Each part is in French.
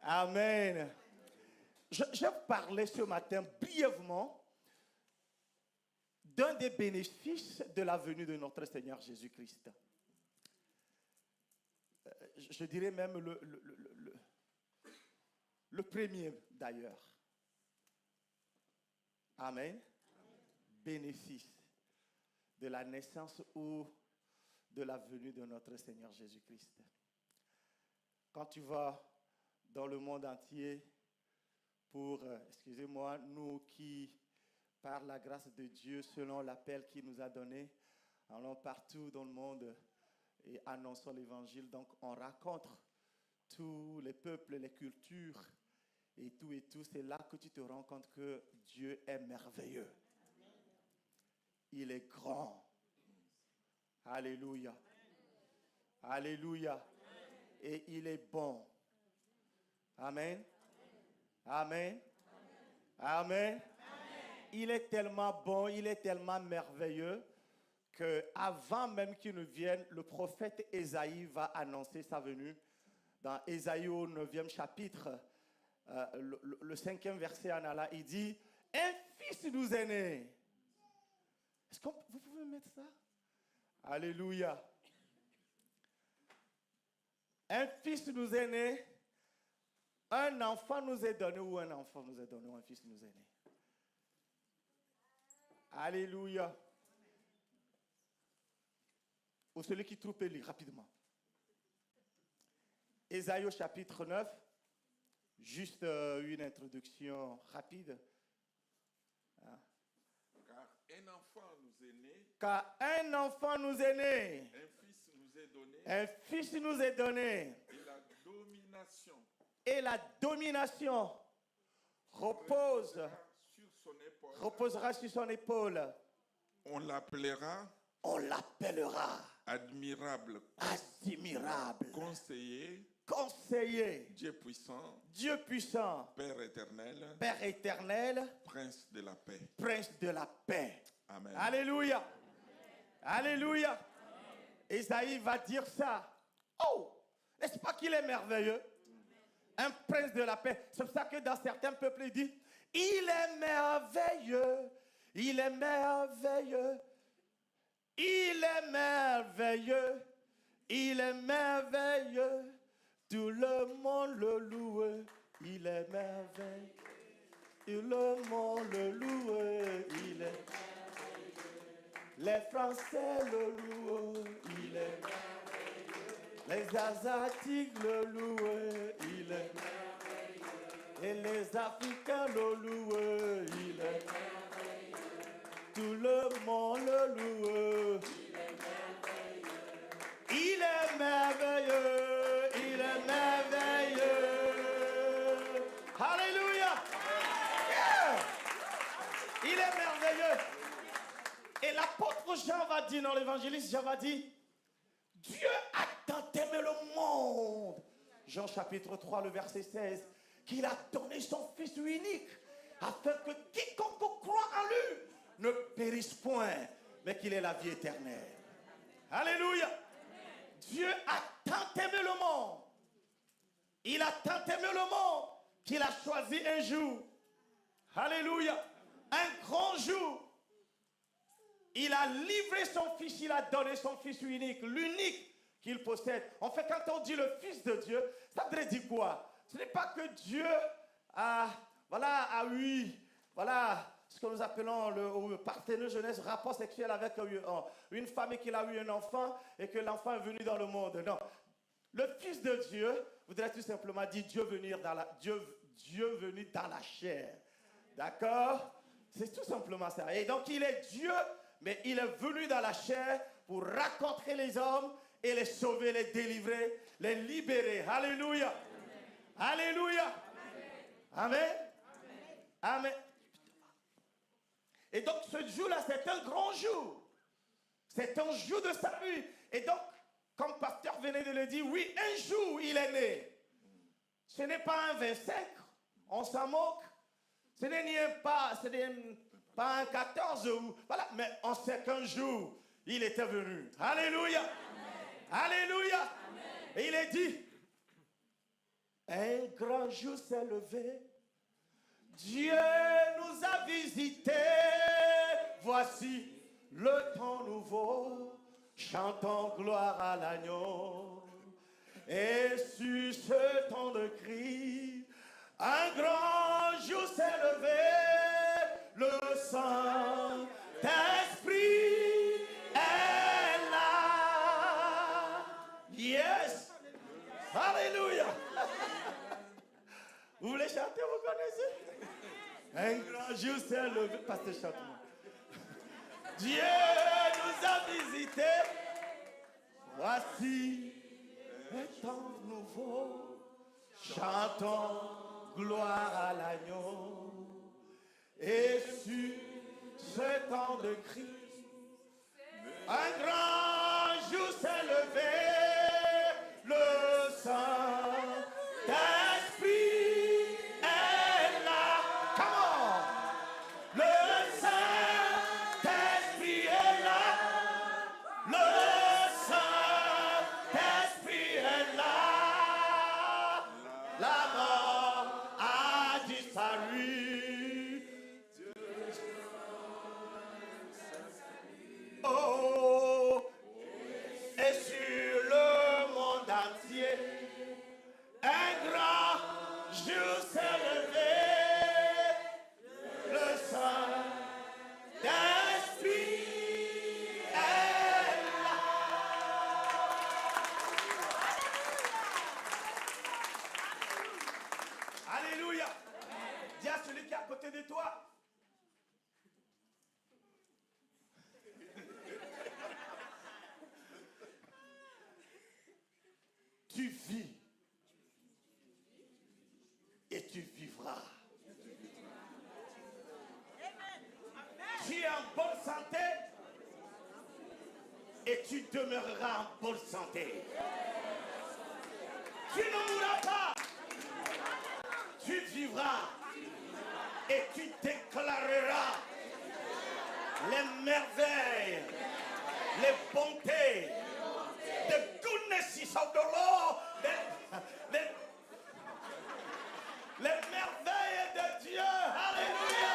Amen. Je parlais ce matin brièvement d'un des bénéfices de la venue de notre Seigneur Jésus-Christ. Je dirais même le premier d'ailleurs. Amen. Bénéfice de la naissance ou de la venue de notre Seigneur Jésus-Christ. Quand tu vas dans le monde entier pour, excusez-moi, nous qui, par la grâce de Dieu, selon l'appel qu'il nous a donné, allons partout dans le monde et annonçons l'évangile. Donc, on raconte tous les peuples, les cultures et tout. C'est là que tu te rends compte que Dieu est merveilleux. Il est grand. Alléluia. Alléluia. Et il est bon. Amen. Amen. Amen. Il est tellement bon, il est tellement merveilleux qu'avant même qu'il ne vienne, le prophète Ésaïe va annoncer sa venue. Dans Ésaïe au 9e chapitre, le 5e verset en allant, il dit « Un fils nous est né ». Est-ce que vous pouvez mettre ça? Alléluia. Un fils nous est né, un enfant nous est donné, ou un enfant nous est donné, ou un fils nous est né. Alléluia. Ou celui qui trouve, lit rapidement. Ésaïe au chapitre 9, juste une introduction rapide. Car un enfant nous est né. Car un enfant nous est né. Un fils nous est donné. Un fils nous est donné. Et la domination reposera sur son épaule. On l'appellera admirable, conseiller, Dieu puissant, Père éternel, Prince de la paix. Amen. Alléluia. Amen. Alléluia. Ésaïe va dire ça. Oh, n'est-ce pas qu'il est merveilleux? Un prince de la paix. C'est pour ça que dans certains peuples, il dit, il est merveilleux, il est merveilleux, il est merveilleux, il est merveilleux, tout le monde le loue, il est merveilleux, tout le monde le loue, il est merveilleux, les Français le louent, il est merveilleux. Les Asiatiques le louent, il est merveilleux. Et les Africains le louent, il est merveilleux. Tout le monde le loue, il est merveilleux. Il est merveilleux, il est merveilleux. Alléluia. Yeah. Il est merveilleux. Et l'apôtre Jean va dire dans l'évangéliste, Jean va dire, Dieu a tant aimé le monde, Jean chapitre 3, le verset 16, qu'il a donné son Fils unique, afin que quiconque croit en lui ne périsse point, mais qu'il ait la vie éternelle. Alléluia. Dieu a tant aimé le monde, il a tant aimé le monde, qu'il a choisi un jour, alléluia, un grand jour. Il a livré son Fils, il a donné son Fils unique, l'unique qu'il possède. En fait, quand on dit le Fils de Dieu, ça voudrait dire quoi? Ce n'est pas que Dieu a eu, ce que nous appelons le partenaire jeunesse, rapport sexuel avec une femme et qu'il a eu un enfant et que l'enfant est venu dans le monde. Non. Le Fils de Dieu voudrait tout simplement dire Dieu venu dans la chair. D'accord? C'est tout simplement ça. Et donc, il est Dieu, mais il est venu dans la chair pour rencontrer les hommes et les sauver, les délivrer, les libérer. Alléluia. Amen. Alléluia. Amen. Amen. Amen. Et donc ce jour-là, c'est un grand jour. C'est un jour de salut. Et donc, comme pasteur venait de le dire, oui, un jour il est né. Ce n'est pas un 25, on s'en moque. Ce n'est pas un 14, voilà, mais on sait qu'un jour, il était venu. Alléluia. Amen. Alléluia. Amen. Et il est dit, Un grand jour s'est levé. Dieu nous a visités. Voici le temps nouveau. Chantons gloire à l'agneau. Et sur ce temps de cri, un grand jour s'est levé. Le Saint-Esprit est là. Yes. Alléluia. Vous voulez chanter, vous connaissez? Un grand jour s'est levé. Pasteur, chante-moi. Dieu nous a visités. Voici un temps nouveau. Chantons gloire à l'agneau. Et sur ce temps de cri, un grand jour s'est levé. Le Saint-Esprit est là. Come on. Le Saint-Esprit est là. Le Saint-Esprit est là. La mort a disparu. Oh, et sur le monde entier, un grand jour s'est levé. Le Saint-Esprit est là. Alléluia. Dis à celui qui est à côté de toi. Tu vis et tu vivras. Tu es en bonne santé et tu demeureras en bonne santé. Tu ne mourras pas. Tu vivras et tu déclareras les merveilles, les bontés, the goodness of the Lord, les merveilles de Dieu. Alléluia.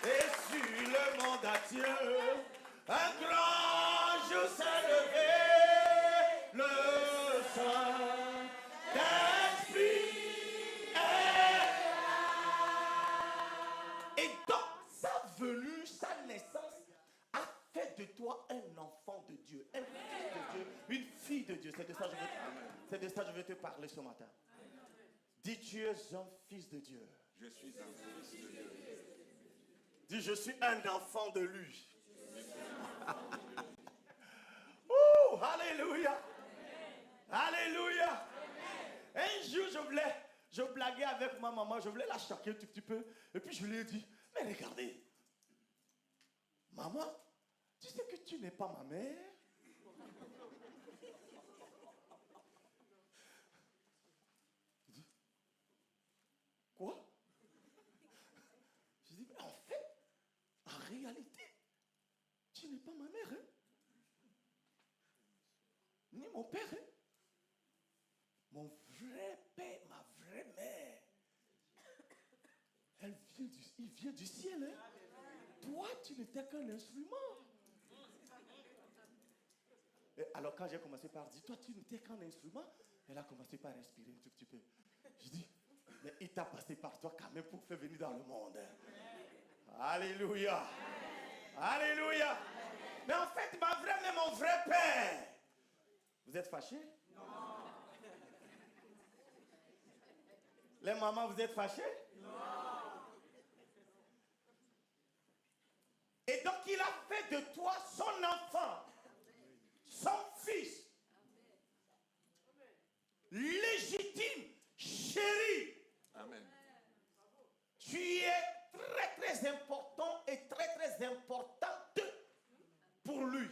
Et sur le monde entier, un grand jour s'est levé. Le Saint-Esprit est là. Et donc, sa venue, sa naissance a fait de toi un enfant de Dieu, un fils de Dieu, une fille de Dieu. C'est de ça que je veux te parler ce matin. Dis, tu es un fils de Dieu. Je suis un fils de Dieu. Dis, je suis un enfant de lui. Oh, alléluia. Alléluia. Un jour, je blaguais avec ma maman, je voulais la choquer un tout petit peu. Et puis je lui ai dit, mais regardez, maman, tu sais que tu n'es pas ma mère? Quoi? Je dis, mais en fait, en réalité, tu n'es pas ma mère, hein? Ni mon père, hein? Mon vrai père, ma vraie mère, il vient du ciel, hein? Toi, tu n'étais qu'un instrument. Et alors quand j'ai commencé par dire, toi, tu n'étais qu'un instrument, elle a commencé par respirer un tout petit peu. Je dis, mais il t'a passé par toi quand même pour faire venir dans le monde. Alléluia. Alléluia. Mais en fait, ma vraie mère, mon vrai père. Vous êtes fâchés? Non. Les mamans, vous êtes fâchés? Non. Et donc, il a fait de toi son enfant, son fils, légitime, chéri. Amen. Tu es très, très important et très, très importante pour lui.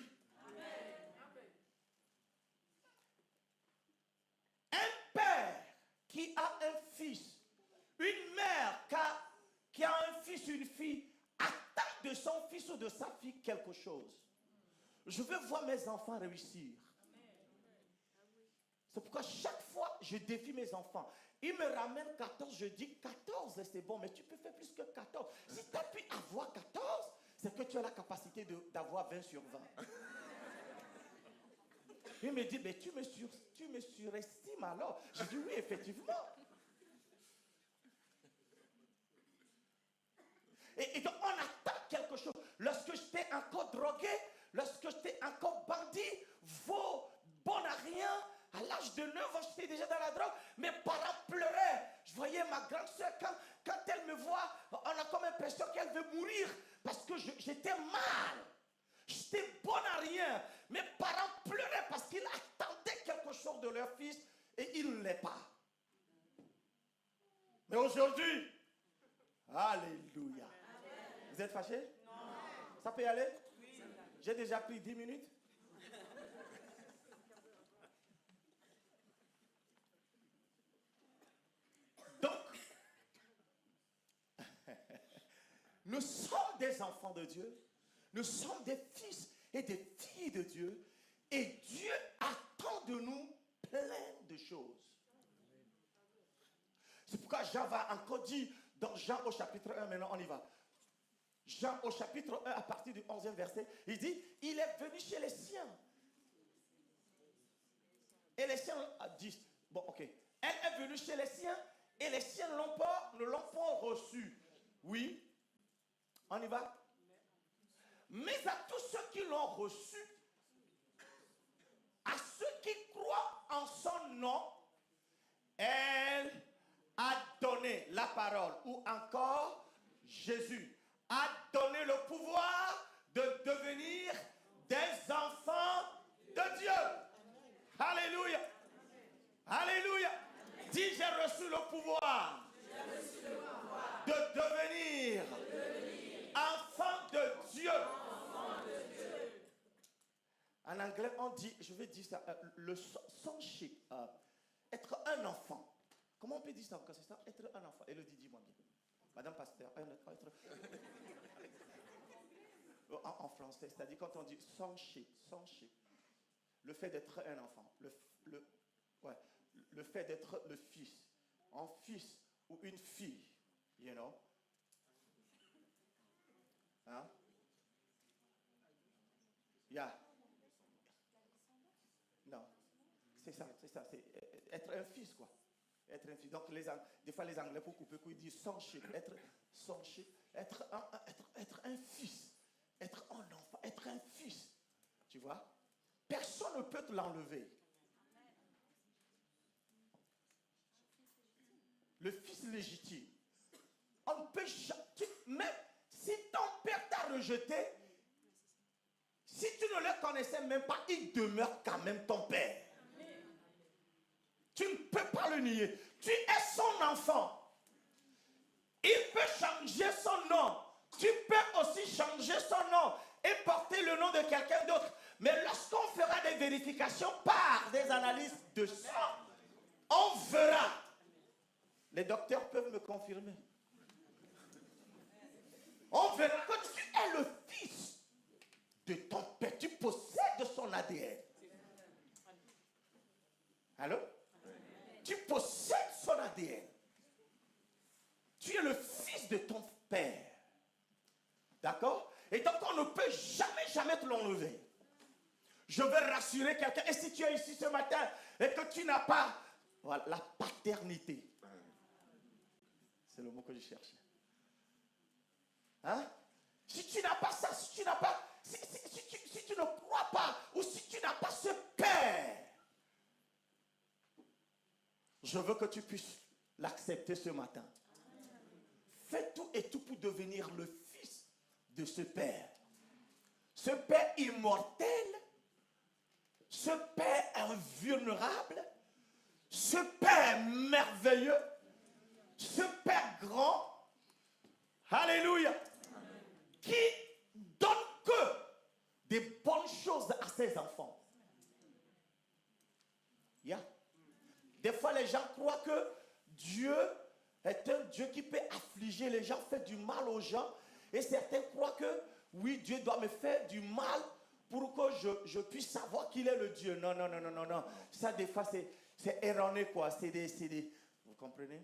Un père qui a un fils, une mère qui a un fils, une fille, attend de son fils ou de sa fille quelque chose. Je veux voir mes enfants réussir. C'est pourquoi chaque fois, je défie mes enfants. Ils me ramènent 14, je dis 14, c'est bon, mais tu peux faire plus que 14. Si tu as pu avoir 14, c'est que tu as la capacité d'avoir 20 sur 20. Il me dit, mais tu me surestimes alors. Je dis, oui, effectivement. Et donc, on attend quelque chose. Lorsque j'étais encore drogué, lorsque j'étais encore bandit, veau, bon à rien, à l'âge de 9 ans, j'étais déjà dans la drogue. Mes parents pleuraient. Je voyais ma grande soeur, quand elle me voit, on a comme l'impression qu'elle veut mourir parce que j'étais mal. J'étais bon à rien. Mes parents pleuraient parce qu'ils attendaient quelque chose de leur fils et il ne l'est pas. Mais aujourd'hui, alléluia. Vous êtes fâchés? Non. Ça peut y aller? Oui. J'ai déjà pris 10 minutes. Donc, nous sommes des enfants de Dieu. Nous sommes des fils et des filles de Dieu. Et Dieu attend de nous plein de choses. C'est pourquoi Jean va encore dire dans Jean au chapitre 1, maintenant on y va. Jean au chapitre 1 à partir du 11e verset, il dit, il est venu chez les siens. Et les siens disent, bon ok, elle est venue chez les siens et les siens ne l'ont pas reçu. Oui, on y va. Mais à tous ceux qui l'ont reçu, à ceux qui croient en son nom, elle a donné la parole, ou encore Jésus a donné le pouvoir de devenir des enfants de Dieu. Alléluia. Alléluia. Dis, j'ai reçu le pouvoir de devenir enfant de Dieu. En anglais, on dit, je vais dire ça, le sonship, être un enfant. Comment on peut dire ça? C'est ça, être un enfant. Elodie, dis-moi bien. Madame Pasteur, être... en français, c'est-à-dire quand on dit sonship, le fait d'être un enfant, le fait d'être le fils, un fils ou une fille, you know. Hein? Yeah. Non, c'est ça, c'est être un fils, quoi. Être un fils. Donc, des fois, les Anglais, pour couper, ils disent sonship, être un fils, être un enfant, être un fils. Tu vois? Personne ne peut te l'enlever. Le fils légitime. On ne peut jamais. Même si ton père t'a rejeté, si tu ne le connaissais même pas, il demeure quand même ton père. Tu ne peux pas le nier. Tu es son enfant. Il peut changer son nom. Tu peux aussi changer son nom et porter le nom de quelqu'un d'autre. Mais lorsqu'on fera des vérifications par des analyses de sang, on verra. Les docteurs peuvent me confirmer. On verra que tu es le fils de ton père. Tu possèdes son ADN. Allô? Tu possèdes son ADN. Tu es le fils de ton père. D'accord? Et donc on ne peut jamais te l'enlever. Je veux rassurer quelqu'un. Et si tu es ici ce matin et que tu n'as pas voilà, la paternité. C'est le mot que je cherchais. Hein? Si tu n'as pas ça, si tu n'as pas, si tu ne crois pas, ou si tu n'as pas ce père, je veux que tu puisses l'accepter ce matin. Fais tout et tout pour devenir le fils de ce père. Ce père immortel, ce père invulnérable, ce père merveilleux, ce père grand, alléluia, qui donne que des bonnes choses à ses enfants. Yeah. Des fois, les gens croient que Dieu est un Dieu qui peut affliger les gens, faire du mal aux gens. Et certains croient que, oui, Dieu doit me faire du mal pour que je puisse savoir qu'il est le Dieu. Non. Ça, des fois, C'est erroné quoi. C'est des... Vous comprenez?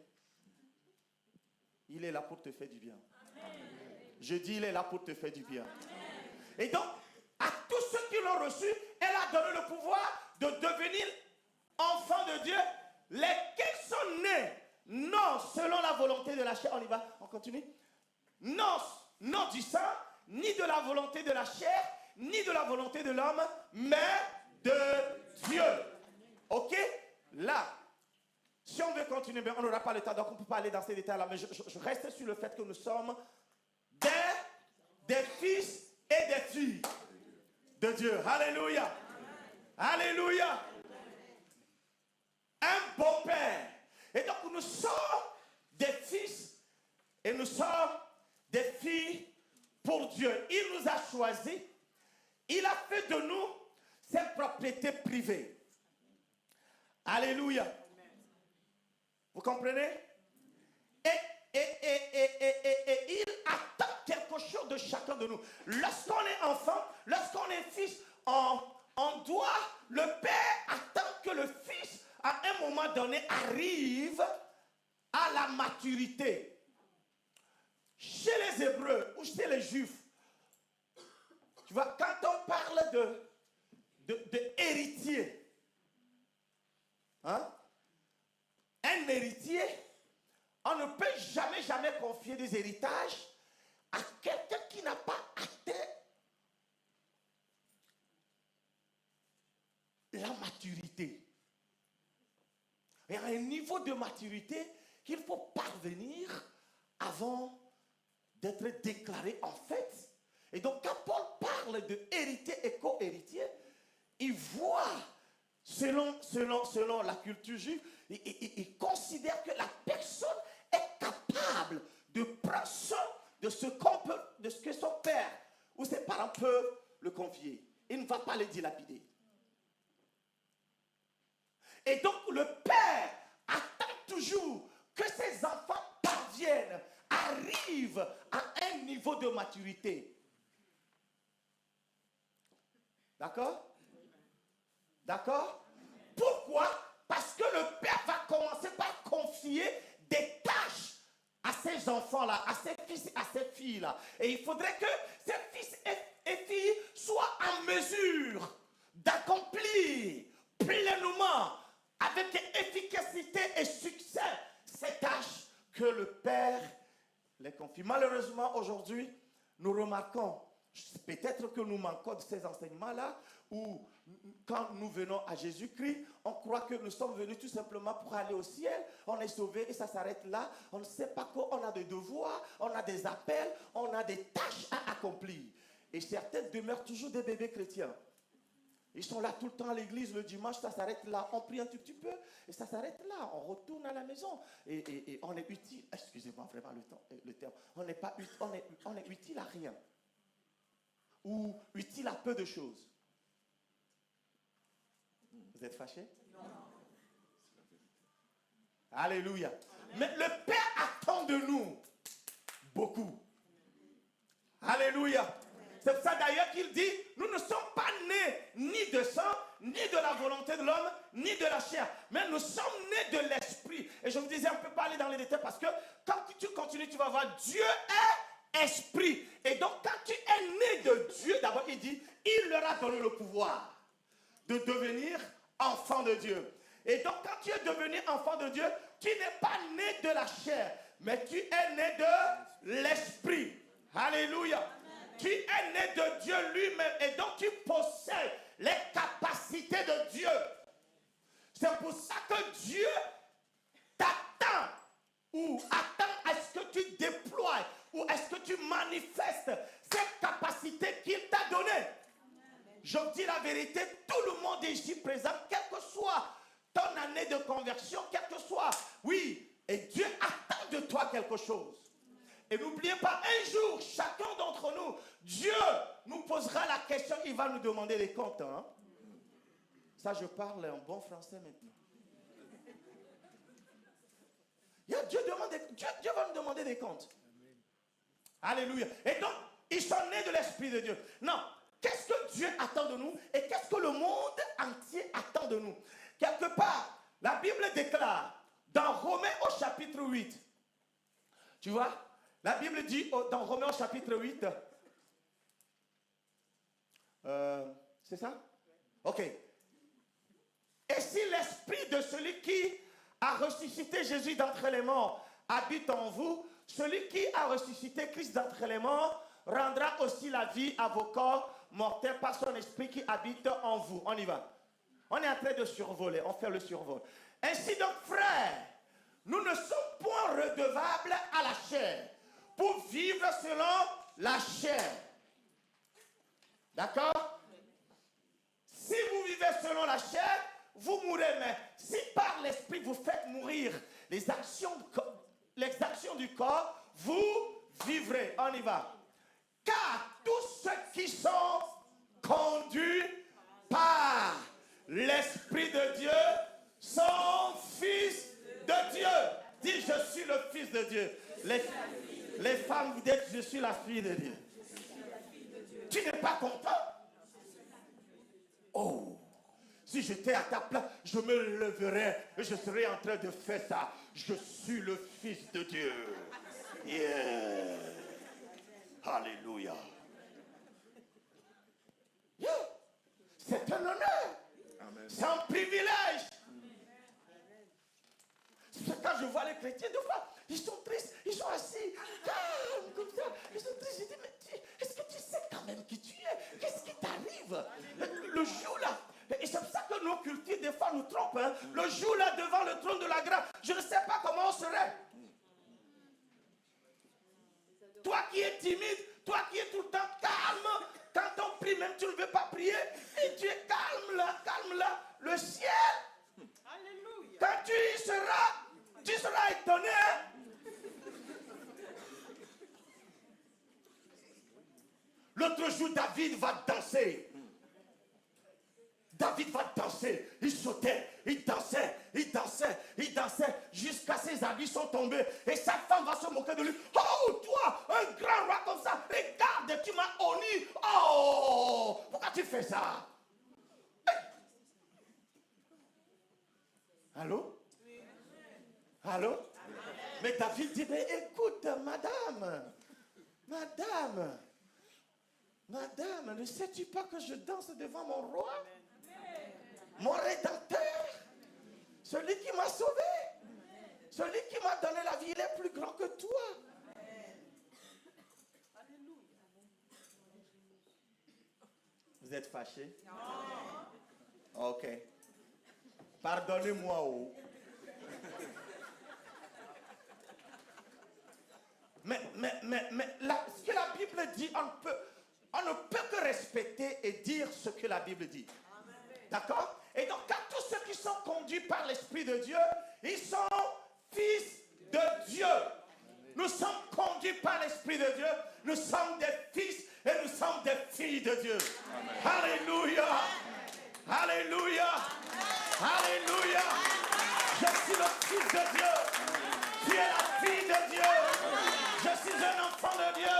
Il est là pour te faire du bien. Amen. Je dis, il est là pour te faire du bien. Amen. Et donc, à tous ceux qui l'ont reçu, elle a donné le pouvoir de devenir enfants de Dieu, lesquels sont nés, non selon la volonté de la chair. On y va, on continue. Non du sang, ni de la volonté de la chair, ni de la volonté de l'homme, mais de Dieu. Ok? Là, si on veut continuer, bien, on n'aura pas le temps, donc on ne peut pas aller dans ces détails-là, mais je reste sur le fait que nous sommes des fils et des filles de Dieu. Alléluia. Alléluia. Un bon père. Et donc nous sommes des fils et nous sommes des filles pour Dieu. Il nous a choisis. Il a fait de nous ses propriétés privées. Alléluia. Vous comprenez? Et il attend quelque chose de chacun de nous. Lorsqu'on est enfant, lorsqu'on est fils, on doit, le père attend que le fils, à un moment donné, arrive à la maturité. Chez les Hébreux ou chez les Juifs, tu vois, quand on parle de héritier, hein, un héritier, on ne peut jamais confier des héritages à quelqu'un qui n'a pas atteint la maturité. Il y a un niveau de maturité qu'il faut parvenir avant d'être déclaré en fait. Et donc quand Paul parle de héritier et co-héritier, il voit, selon la culture juive, il considère que la personne est capable de prendre soin de ce que son père ou ses parents peuvent le confier. Il ne va pas le dilapider. Et donc le père attend toujours que ses enfants parviennent, arrivent à un niveau de maturité. D'accord? D'accord? Pourquoi? Parce que le père va commencer par confier des tâches à ses enfants-là, à ses fils et à ses filles-là. Et il faudrait que ces fils et filles soient en mesure d'accomplir pleinement, avec efficacité et succès, ces tâches que le père les confie. Malheureusement, aujourd'hui, nous remarquons, peut-être que nous manquons de ces enseignements-là, où quand nous venons à Jésus-Christ, on croit que nous sommes venus tout simplement pour aller au ciel, on est sauvé et ça s'arrête là. On ne sait pas qu'on a des devoirs, on a des appels, on a des tâches à accomplir. Et certains demeurent toujours des bébés chrétiens. Ils sont là tout le temps à l'église, le dimanche, ça s'arrête là. On prie un tout petit peu et ça s'arrête là. On retourne à la maison et on est utile. Excusez-moi vraiment le terme. On est utile à rien. Ou utile à peu de choses. Vous êtes fâchés? Non. Alléluia. Mais le Père attend de nous beaucoup. Alléluia. C'est pour ça d'ailleurs qu'il dit, nous ne sommes pas nés ni de sang, ni de la volonté de l'homme, ni de la chair, mais nous sommes nés de l'esprit. Et je vous disais, on ne peut pas aller dans les détails parce que quand tu continues, tu vas voir, Dieu est esprit. Et donc quand tu es né de Dieu, d'abord il dit, il leur a donné le pouvoir de devenir enfant de Dieu. Et donc quand tu es devenu enfant de Dieu, tu n'es pas né de la chair, mais tu es né de l'esprit. Alléluia. Tu es né de Dieu lui-même et donc tu possèdes les capacités de Dieu. C'est pour ça que Dieu t'attend ou attend à ce que tu déploies ou est-ce que tu manifestes cette capacité qu'il t'a donnée. Je vous dis la vérité, tout le monde est ici présent, quelle que soit ton année de conversion, quel que soit, oui, et Dieu attend de toi quelque chose. Et n'oubliez pas, un jour, chacun d'entre nous, Dieu nous posera la question, il va nous demander des comptes. Hein? Ça, je parle en bon français maintenant. Dieu va nous demander des comptes. Alléluia. Et donc, ils sont nés de l'Esprit de Dieu. Non, qu'est-ce que Dieu attend de nous et qu'est-ce que le monde entier attend de nous? Quelque part, La Bible déclare dans Romains au chapitre 8, tu vois, la Bible dit dans Romains au chapitre 8, c'est ça? Ok. Et si l'esprit de celui qui a ressuscité Jésus d'entre les morts habite en vous, celui qui a ressuscité Christ d'entre les morts rendra aussi la vie à vos corps mortels par son esprit qui habite en vous. On y va. On est en train de survoler, on fait le survol. Ainsi donc, frères, nous ne sommes point redevables à la chair pour vivre selon la chair. D'accord? Si vous vivez selon la chair, vous mourrez. Mais si par l'esprit vous faites mourir les actions du corps, vous vivrez. On y va. Car tous ceux qui sont conduits par l'Esprit de Dieu sont fils de Dieu. Dis, je suis le fils de Dieu. Les femmes, vous dites, je suis la fille de Dieu. Tu n'es pas content? Oh, si j'étais à ta place, je me leverais et je serais en train de faire ça. Je suis le fils de Dieu. Yeah. Alléluia. Yeah. C'est un honneur. Amen. C'est un privilège. C'est quand je vois les chrétiens, des fois, ils sont tristes, ils sont assis, calmes, comme ça. Ils sont tristes. Je dis, mais est-ce que tu sais quand même qui tu es? Qu'est-ce qui t'arrive? Le jour là, et c'est pour ça que nos cultures, des fois, nous trompent. Hein? Le jour là, devant le trône de la grâce, je ne sais pas comment on serait. Toi qui es timide, toi qui es tout le temps calme, quand on prie, même tu ne veux pas prier, et tu es calme là, le ciel, Alléluia. Quand tu seras étonné. L'autre jour, David va danser. David va danser. Il sautait, il dansait, jusqu'à ses habits sont tombés. Et sa femme va se moquer de lui. Oh, toi, un grand roi comme ça, regarde, tu m'as honni. Oh, pourquoi tu fais ça? Hey. Allô? Allô? Mais David dit, mais écoute, madame, ne sais-tu pas que je danse devant mon roi? Mon rédempteur, celui qui m'a sauvé, celui qui m'a donné la vie, il est plus grand que toi. Vous êtes fâchés? Non. Ok. Pardonnez-moi. Oh. Mais là, ce que la Bible dit, on ne peut que respecter et dire ce que la Bible dit. D'accord? Et donc, quand tous ceux qui sont conduits par l'Esprit de Dieu, ils sont fils de Dieu. Nous sommes conduits par l'Esprit de Dieu. Nous sommes des fils et nous sommes des filles de Dieu. Amen. Alléluia. Alléluia. Alléluia. Je suis le fils de Dieu. Tu es la fille de Dieu. Je suis un enfant de Dieu.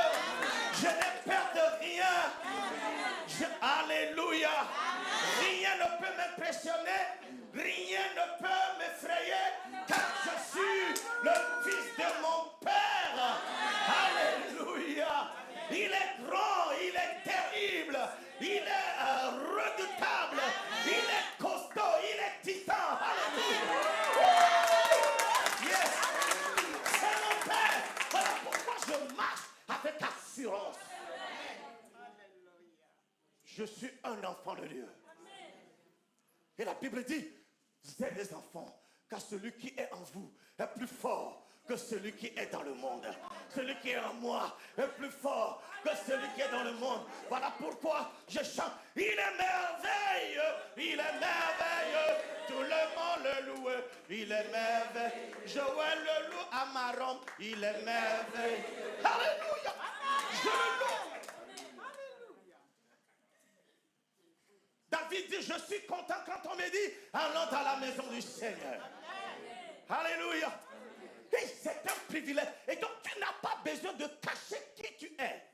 Je n'ai peur de rien. Alléluia. Rien ne peut m'impressionner, rien ne peut m'effrayer, car je suis le fils de mon Père. Alléluia. Il est grand, il est terrible, il est redoutable, il est costaud, il est titan. Alléluia. Yes. C'est mon Père. Voilà pourquoi je marche avec assurance. Je suis un enfant de Dieu. Et la Bible dit, vous êtes des enfants, car celui qui est en vous est plus fort que celui qui est dans le monde. Celui qui est en moi est plus fort que celui qui est dans le monde. Voilà pourquoi je chante, il est merveilleux, il est merveilleux, tout le monde le loue, il est merveilleux. Joël le loue à Marom, il est merveilleux. Alléluia, je le loue. David dit, je suis content quand on me dit, allons dans la maison du Seigneur. Alléluia. Et c'est un privilège. Et donc, tu n'as pas besoin de cacher qui tu es.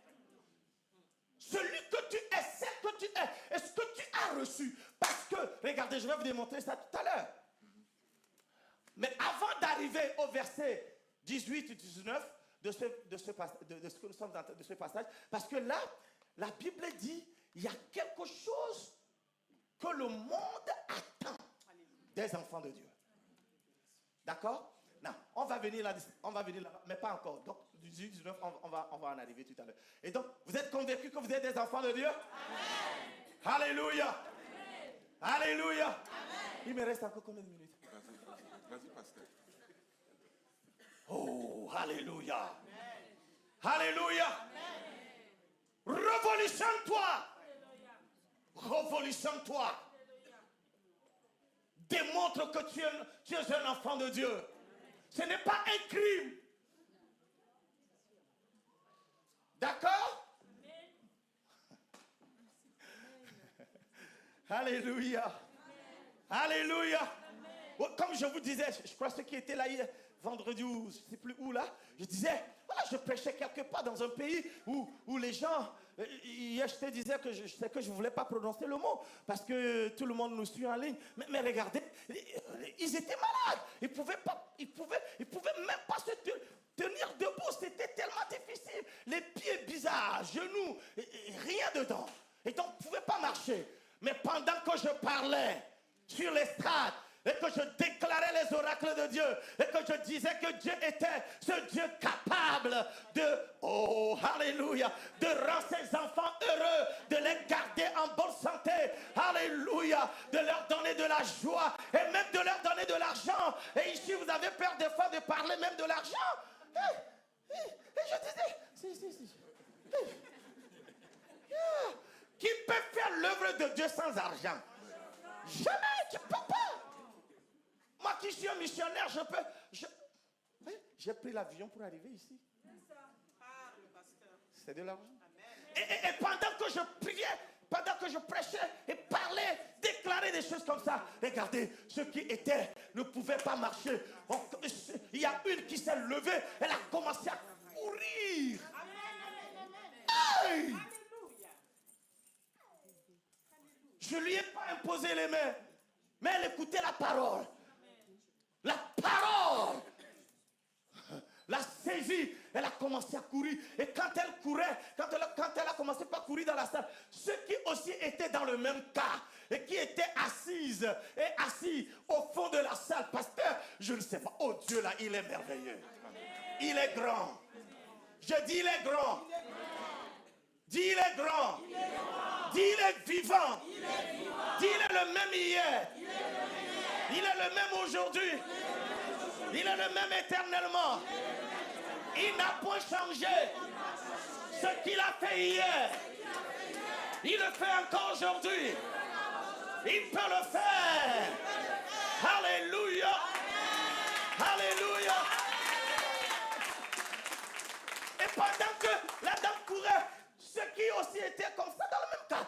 Celui que tu es, celle que tu es, est ce que tu as reçu. Parce que, regardez, je vais vous démontrer ça tout à l'heure. au verset 18 et 19 de ce que nous sommes de ce passage. Parce que là, la Bible dit, il y a quelque chose que le monde attend des enfants de Dieu. D'accord? Non, on va venir là, mais pas encore. Donc, du 19, on va en arriver tout à l'heure. Et donc, vous êtes convaincus que vous êtes des enfants de Dieu? Amen. Alléluia. Amen. Alléluia. Amen. Il me reste encore combien de minutes? Vas-y, pasteur. Oh, alléluia. Alléluia. Révolutionne-toi. Révolutionne-toi. Démontre que tu es un enfant de Dieu. Ce n'est pas un crime. D'accord? Alléluia. Alléluia. Comme je vous disais, je crois que ceux qui étaient là hier, vendredi ou je ne sais plus où là, je disais, voilà, je prêchais quelque part dans un pays où les gens, hier je te disais que je sais que je ne voulais pas prononcer le mot parce que tout le monde nous suit en ligne. Mais regardez, ils étaient malades. Ils ne pouvaient même pas se tenir debout. C'était tellement difficile. Les pieds bizarres, genoux, rien dedans. Et donc, ils ne pouvaient pas marcher. Mais pendant que je parlais sur l'estrade, et que je déclarais les oracles de Dieu, et que je disais que Dieu était ce Dieu capable de, oh, alléluia, de rendre ses enfants heureux, de les garder en bonne santé, alléluia, de leur donner de la joie, et même de leur donner de l'argent. Et ici, vous avez peur des fois de parler même de l'argent. Et je disais, qui peut faire l'œuvre de Dieu sans argent? Jamais, tu ne peux pas. Moi qui suis un missionnaire, j'ai pris l'avion pour arriver ici. C'est de l'argent. Et pendant que je priais, pendant que je prêchais et parlais, déclarais des choses comme ça, regardez, ceux qui étaient ne pouvaient pas marcher. Il y a une qui s'est levée, elle a commencé à courir. Aïe! Je ne lui ai pas imposé les mains, mais elle écoutait la parole. La parole l'a saisie, elle a commencé à courir. Et quand elle courait, quand elle a commencé par courir dans la salle, ceux qui aussi étaient dans le même cas et qui étaient assises et assis au fond de la salle, pasteur, je ne sais pas, oh Dieu là, il est merveilleux. Il est grand. Je dis il est grand. Dis il est grand. Dis il est vivant. Dis il est le même hier. Il est le même aujourd'hui. Il est le même éternellement. Il n'a point changé. Ce qu'il a fait hier, il le fait encore aujourd'hui. Il peut le faire. Alléluia. Alléluia. Et pendant que la dame courait, ceux qui aussi étaient comme ça dans le même cas,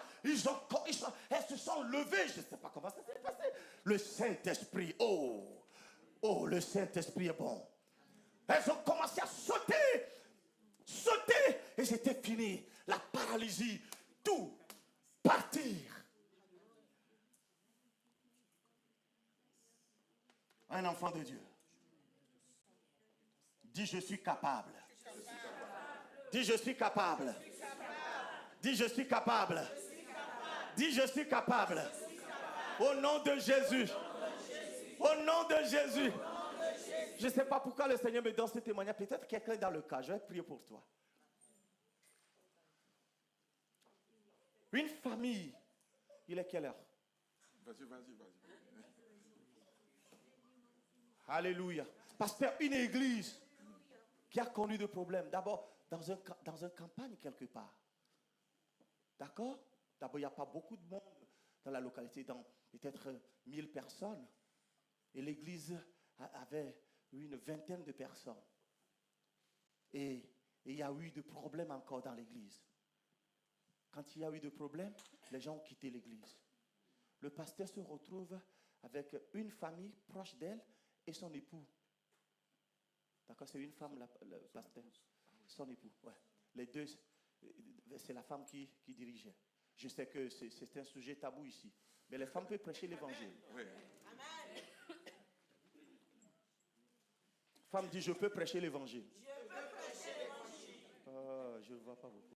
elles se sont levées. Je ne sais pas comment ça s'est passé. Le Saint-Esprit, oh, le Saint-Esprit est bon. Elles ont commencé à sauter, et c'était fini. La paralysie, tout partir. Un enfant de Dieu. Dis, je suis capable. Dis, je suis capable. Dis, je suis capable. Dis, je suis capable. Au nom de Jésus. Au nom de Jésus. Je ne sais pas pourquoi le Seigneur me donne ce témoignage. Peut-être quelqu'un est dans le cas. Je vais prier pour toi. Une famille. Il est quelle heure? Vas-y. Alléluia. Pasteur, une église qui a connu de problèmes. D'abord, dans une campagne quelque part. D'accord? D'abord, il n'y a pas beaucoup de monde dans la localité, dans peut-être 1000 personnes. Et l'église avait une vingtaine de personnes. Et il y a eu de problèmes encore dans l'église. Quand il y a eu de problèmes, les gens ont quitté l'église. Le pasteur se retrouve avec une famille proche d'elle et son époux. D'accord, c'est une femme, le pasteur. Son époux, ouais. Les deux, c'est la femme qui dirigeait. Je sais que c'est un sujet tabou ici. Mais les femmes peuvent prêcher l'évangile. Oui. Femme dit, je peux prêcher l'évangile. Je ne vois pas beaucoup.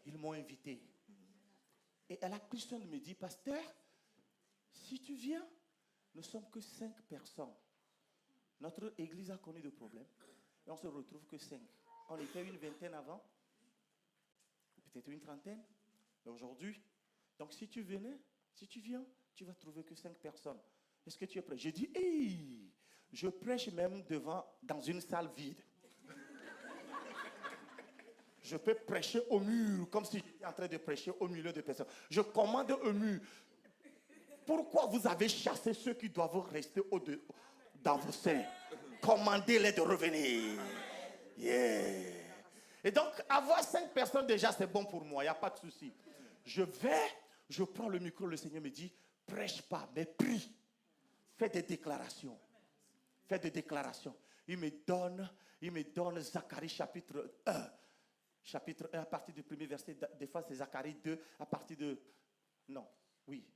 Ils m'ont invité. Et la Christiane me dit, pasteur, si tu viens, nous ne sommes que 5 personnes. Notre église a connu des problèmes. Et on ne se retrouve que 5. On était une vingtaine avant. Peut-être une trentaine. Mais aujourd'hui, donc si tu viens, tu vas trouver que 5 personnes. Est-ce que tu es prêt? J'ai dit, hey, je prêche même dans une salle vide. Je peux prêcher au mur, comme si j'étais en train de prêcher au milieu de personnes. Je commande au mur. Pourquoi vous avez chassé ceux qui doivent rester dans vos seins? Commandez-les de revenir. Yeah. Et donc, avoir 5 personnes déjà, c'est bon pour moi, il n'y a pas de souci. Je prends le micro, le Seigneur me dit, prêche pas, mais prie. Fais des déclarations. Fais des déclarations. Il me donne Zacharie chapitre 1. Chapitre 1 à partir du premier verset. Des fois, c'est Zacharie 2 à partir de... Non, oui.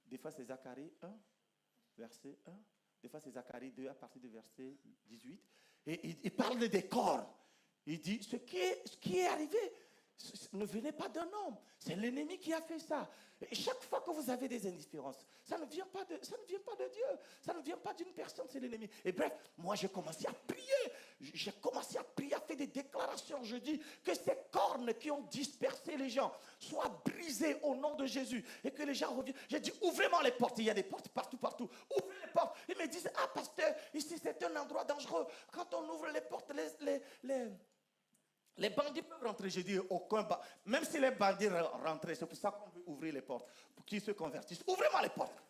Des fois, c'est Zacharie 1, verset 1. Des fois, c'est Zacharie 2 à partir du verset 18. Et il parle des corps. Il dit, ce qui est arrivé ne venait pas d'un homme. C'est l'ennemi qui a fait ça. Et chaque fois que vous avez des indifférences, ça ne vient pas de Dieu. Ça ne vient pas d'une personne, c'est l'ennemi. Et bref, moi, j'ai commencé à prier. J'ai commencé à prier, à faire des déclarations. Je dis que ces cornes qui ont dispersé les gens soient brisées au nom de Jésus. Et que les gens reviennent. J'ai dit, ouvrez-moi les portes. Il y a des portes partout. Ouvrez les portes. Ils me disent, ah, pasteur, ici, c'est un endroit dangereux. Quand on ouvre les portes, les bandits peuvent rentrer. J'ai dit, même si les bandits rentraient, c'est pour ça qu'on veut ouvrir les portes, pour qu'ils se convertissent. Ouvrez-moi les portes.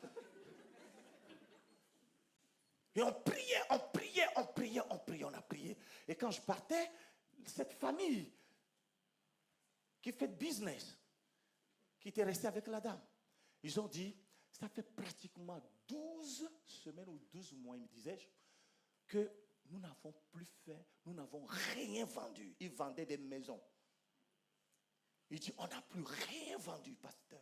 Et on a prié. Et quand je partais, cette famille qui fait business, qui était restée avec la dame, ils ont dit, ça fait pratiquement 12 semaines ou 12 mois, me disais-je, que nous n'avons plus fait, nous n'avons rien vendu. Ils vendaient des maisons. Il dit, on n'a plus rien vendu, pasteur.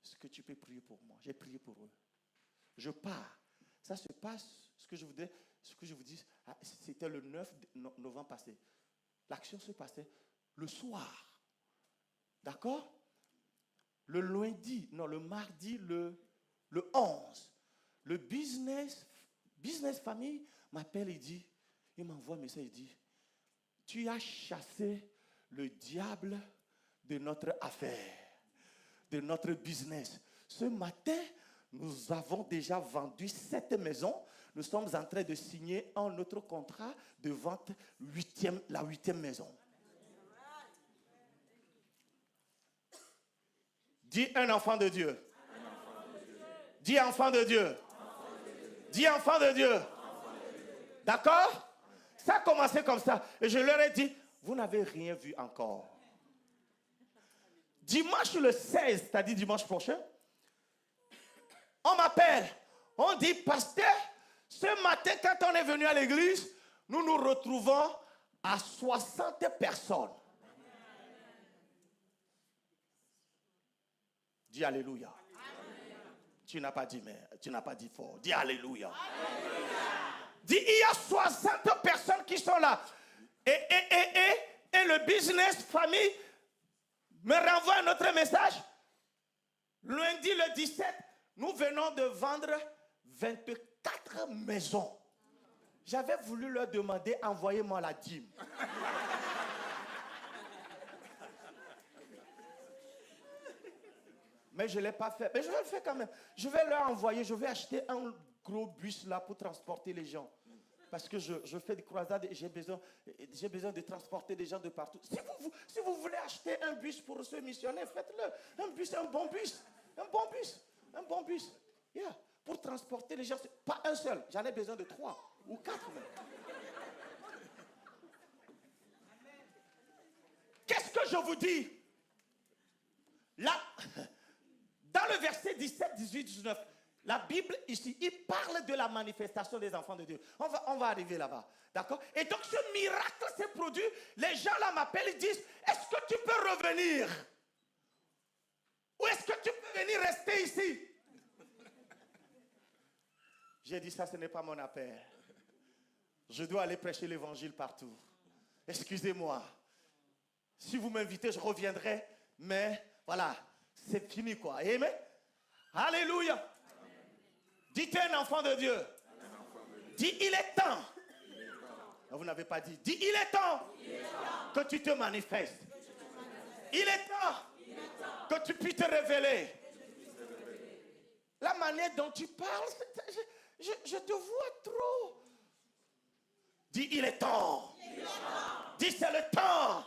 Est-ce que tu peux prier pour moi? J'ai prié pour eux. Je pars. Ça se passe, ce que je vous dis, c'était le 9 novembre passé. L'action se passait le soir. D'accord? Le mardi, le 11. Le business famille m'appelle et dit, il m'envoie un message, il dit, tu as chassé le diable de notre affaire, de notre business. Ce matin, nous avons déjà vendu 7 maisons. Nous sommes en train de signer un autre contrat de vente, la 8e maison. Dis un enfant de Dieu. Dis enfant de Dieu. Dis enfant de Dieu. D'accord? Ça a commencé comme ça. Et je leur ai dit, vous n'avez rien vu encore. Dimanche le 16, c'est-à-dire dimanche prochain, on m'appelle. On dit, pasteur, ce matin, quand on est venu à l'église, nous nous retrouvons à 60 personnes. Dis alléluia. Tu n'as pas dit mais, tu n'as pas dit fort. Dis alléluia. Alléluia. Dis, il y a 60 personnes qui sont là. Et le business famille me renvoie un autre message. Lundi le 17, nous venons de vendre 24 maisons. J'avais voulu leur demander, envoyez-moi la dîme. Mais je ne l'ai pas fait. Mais je vais le faire quand même. Je vais leur envoyer, je vais acheter un gros bus là pour transporter les gens. Parce que je fais des croisades et j'ai besoin de transporter des gens de partout. Si vous voulez acheter un bus pour ce missionnaire, faites-le. Un bon bus. Yeah. Pour transporter les gens, pas un seul. J'en ai besoin de 3 ou 4 même. Qu'est-ce que je vous dis? Là, dans le verset 17, 18, 19, la Bible ici, il parle de la manifestation des enfants de Dieu. On va arriver là-bas. D'accord? Et donc ce miracle s'est produit. Les gens là m'appellent et disent, est-ce que tu peux revenir? Ou est-ce que tu peux venir rester ici. J'ai dit ça, ce n'est pas mon appel. Je dois aller prêcher l'évangile partout. Excusez-moi. Si vous m'invitez, je reviendrai. Mais voilà, c'est fini quoi. Amen. Alléluia. Dites un enfant de Dieu. Dis, il est temps. Non, vous n'avez pas dit. Dis, il est temps que tu te manifestes. Il est temps que tu puisses te révéler. La manière dont tu parles, je te vois trop. Dis, il est temps. Dis, c'est le temps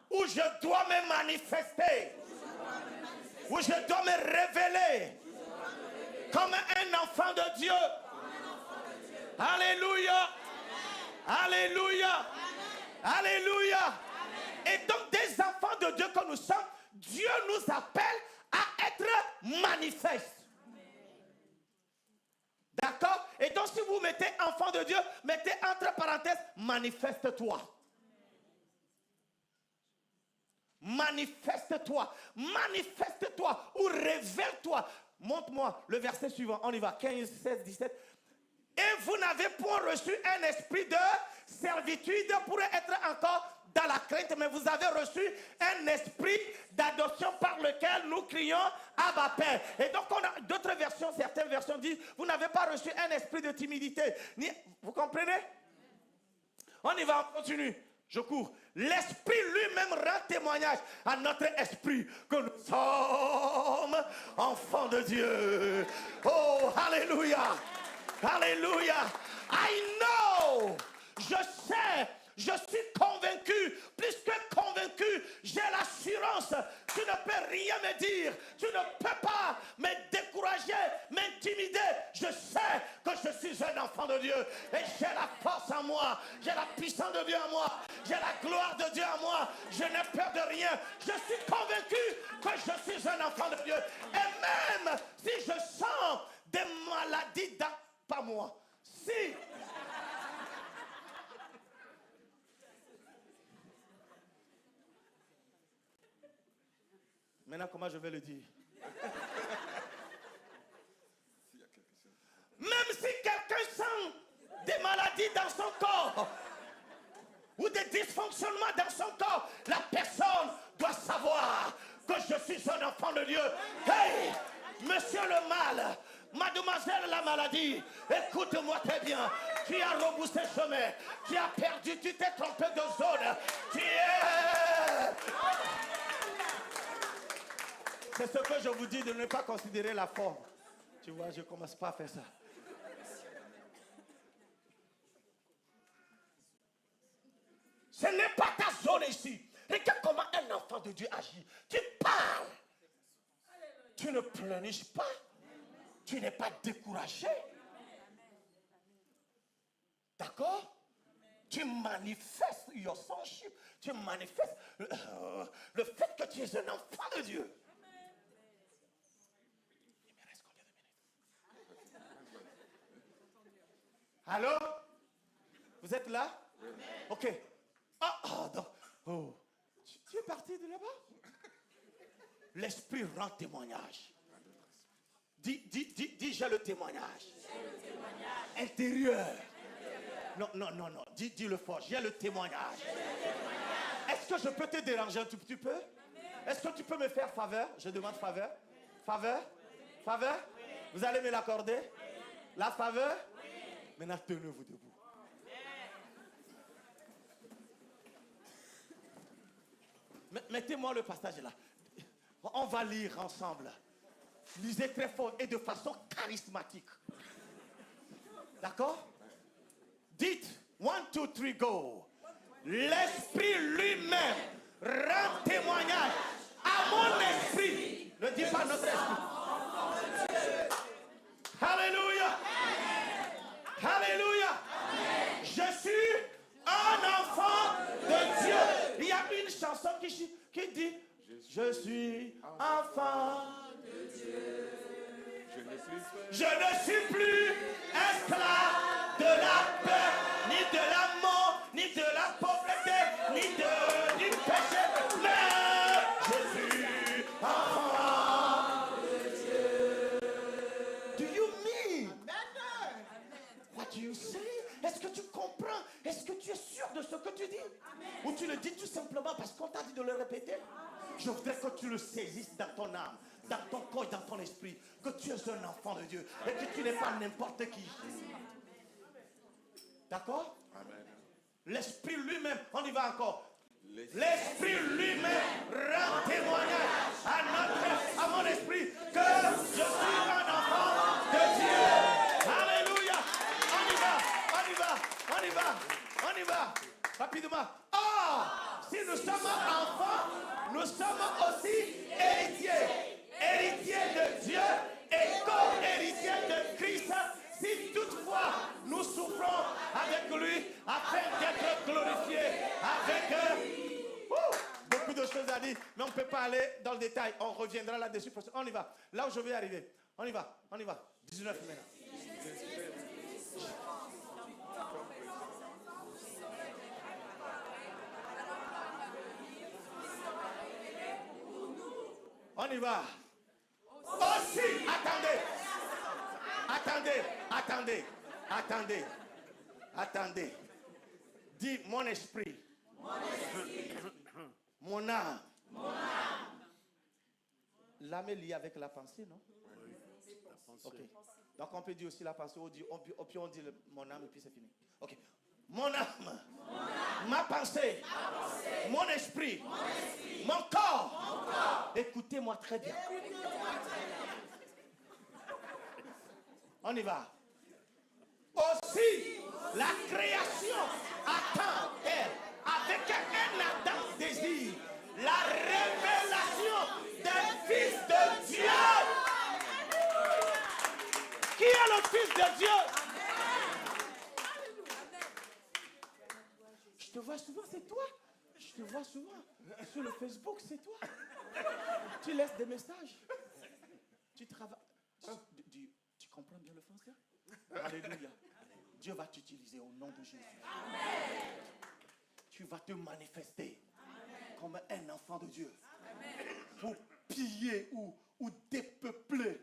où je dois me manifester. Où je dois me révéler comme un enfant de Dieu. Alléluia. Alléluia. Alléluia. Et donc des enfants de Dieu que nous sommes, Dieu nous appelle à être manifestes. D'accord? Et donc si vous mettez enfant de Dieu, mettez entre parenthèses, manifeste-toi. Manifeste-toi. Manifeste-toi ou révèle-toi. Montre-moi le verset suivant. On y va. 15, 16, 17. Et vous n'avez point reçu un esprit de servitude pour être encore dans la crainte, mais vous avez reçu un esprit d'adoption par lequel nous crions Abba Père. Et donc on a d'autres versions, certaines versions disent vous n'avez pas reçu un esprit de timidité. Vous comprenez? On y va, on continue. Je cours. L'esprit lui-même rend témoignage à notre esprit que nous sommes enfants de Dieu. Oh, alléluia. Alléluia. I know. Je sais. Je suis convaincu, plus que convaincu, j'ai l'assurance, tu ne peux rien me dire, tu ne peux pas me décourager, m'intimider. Je sais que je suis un enfant de Dieu et j'ai la force en moi, j'ai la puissance de Dieu en moi, j'ai la gloire de Dieu en moi, je n'ai peur de rien. Je suis convaincu que je suis un enfant de Dieu et même si je sens des maladies pas moi, si... Maintenant, comment je vais le dire? Même si quelqu'un sent des maladies dans son corps ou des dysfonctionnements dans son corps, la personne doit savoir que je suis un enfant de Dieu. Hey, monsieur le mal, mademoiselle la maladie, écoute-moi très bien. Tu as rebroussé chemin, tu as perdu, tu t'es trompé de zone. Tu es... C'est ce que je vous dis de ne pas considérer la forme. Tu vois, je ne commence pas à faire ça. Ce n'est pas ta zone ici. Regarde comment un enfant de Dieu agit. Tu parles. Tu ne pleurniches pas. Tu n'es pas découragé. D'accord? Tu manifestes your sonship. Tu manifestes le fait que tu es un enfant de Dieu. Allô? Vous êtes là? Ok. Tu es parti de là-bas? L'esprit rend témoignage. Dis, j'ai le témoignage. Intérieur. Non. Dis-le fort. J'ai le témoignage. Est-ce que je peux te déranger un tout petit peu? Est-ce que tu peux me faire faveur? Je demande faveur. Faveur? Faveur? Vous allez me l'accorder? La faveur? Maintenant, tenez-vous debout. Mettez-moi le passage là. On va lire ensemble. Lisez très fort et de façon charismatique. D'accord? Dites, 1, 2, 3, go. L'esprit lui-même rend témoignage à mon esprit. Ne dis pas notre esprit. Alléluia. Alléluia. Je suis un enfant de Dieu. Il y a une chanson qui dit je suis enfant de Dieu. Je ne suis plus esclave de la peur, ni de la mort, ni de la pauvreté, ni du péché. Mais je suis enfant dit tout simplement parce qu'on t'a dit de le répéter. Je voudrais que tu le saisisses dans ton âme, dans ton corps et dans ton esprit, que tu es un enfant de Dieu et que tu n'es pas n'importe qui. D'accord? Amen. L'esprit lui-même, on y va encore. L'esprit lui-même rend témoignage à mon esprit que je suis un enfant de Dieu. Alléluia. On y va. Rapidement. Si nous sommes enfants, nous sommes aussi héritiers. Héritiers de Dieu et co-héritiers de Christ. Si toutefois nous souffrons avec lui afin d'être glorifiés avec beaucoup de choses à dire, mais on ne peut pas aller dans le détail. On reviendra là-dessus. On y va. Là où je vais arriver. On y va. 19 maintenant. On y va. Aussi, attendez. Dis mon esprit. Mon âme. L'âme est liée avec la pensée, non? Oui. Ok. Donc on peut dire aussi la pensée, on dit mon âme et puis c'est fini. Ok. Mon âme, ma pensée, mon esprit, mon corps. Écoutez-moi très bien. On y va. Aussi, la création attend, elle, avec un ardent désir, la révélation d'un Fils de Dieu. Qui est le Fils de Dieu? Je te vois souvent, c'est toi. Je te vois souvent. Sur le Facebook, c'est toi. Tu laisses des messages. Tu travailles. Tu comprends bien le français? Alléluia. Dieu va t'utiliser au nom de Jésus. Amen. Tu vas te manifester comme un enfant de Dieu. Amen. Pour piller ou dépeupler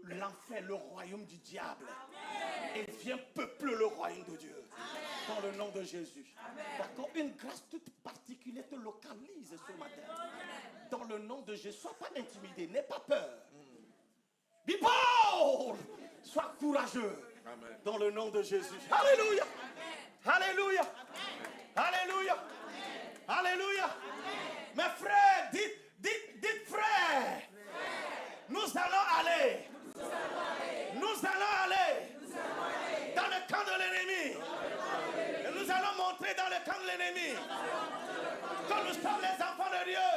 l'enfer, le royaume du diable. Amen. Et viens peupler le royaume de Dieu. Amen. Dans le nom de Jésus. D'accord? Une grâce toute particulière te localise ce matin. Amen. Dans le nom de Jésus. Sois pas intimidé, n'aie pas peur. Be bold! Sois courageux. Amen. Dans le nom de Jésus. Alléluia. Alléluia. Alléluia. Alléluia. Mes frères, dites frères. Nous allons aller. Nous allons aller dans le camp de l'ennemi. Et nous allons montrer dans le camp de l'ennemi que nous sommes les enfants de Dieu.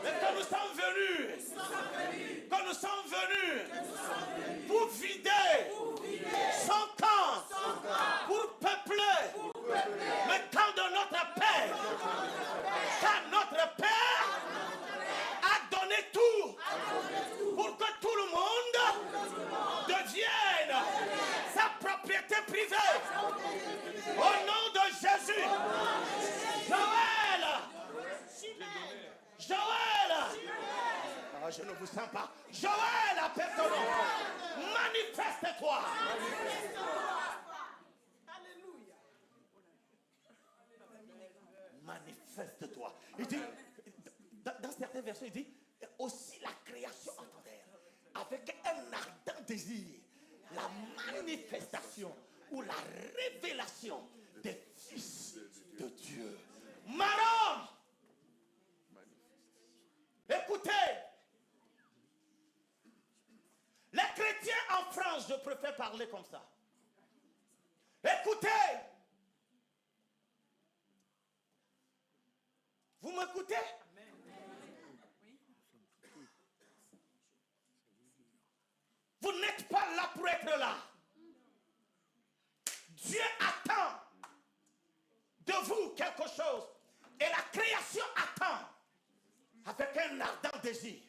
Et que nous sommes venus. Que nous sommes venus pour vider son camp, pour peupler le camp de notre Père. Car notre Père a donné tout pour que tout le monde devienne sa propriété privée. Au nom de Jésus. Joël. Je ne vous sens pas. Joël, appelle ton nom. Manifeste-toi. Alléluia. Manifeste-toi. Il dit, dans certaines versions, il dit, aussi la création entendait, avec un ardent désir, la manifestation ou la révélation des fils de Dieu. Marom. Écoutez. Les chrétiens en France, je préfère parler comme ça. Écoutez. Vous m'écoutez? Vous n'êtes pas là pour être là. Dieu attend de vous quelque chose. Et la création attend avec un ardent désir